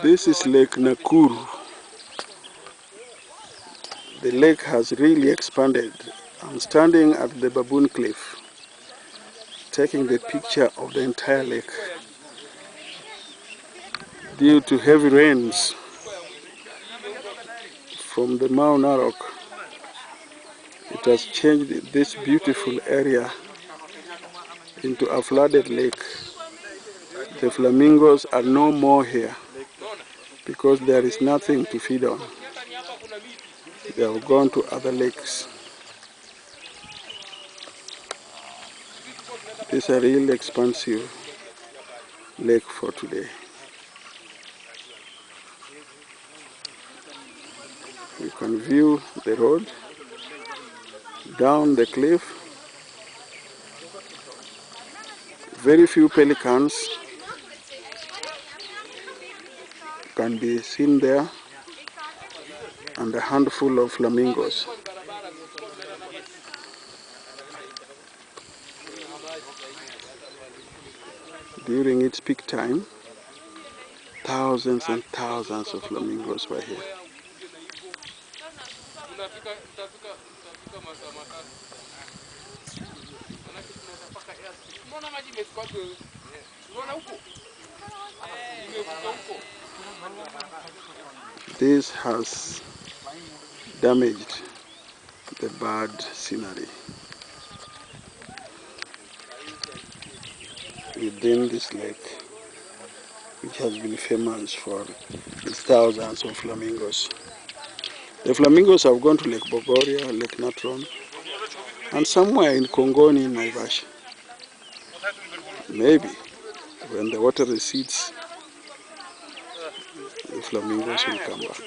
This is Lake Nakuru. The lake has really expanded. I'm standing at the Baboon Cliff, taking the picture of the entire lake. Due to heavy rains from the Mount Narok, it has changed this beautiful area into a flooded lake. The flamingos are no more here because there is nothing to feed on. They have gone to other lakes. It's a really expansive lake for today. You can view the road down the cliff. Very few pelicans can be seen there, and a handful of flamingos. During its peak time, thousands and thousands of flamingos were here. This has damaged the bird scenery within this lake, which has been famous for its thousands of flamingos. The flamingos have gone to Lake Bogoria, Lake Nakuru, and somewhere in Kongoni in Naivasha. Maybe when the water recedes, the flamingos will come back.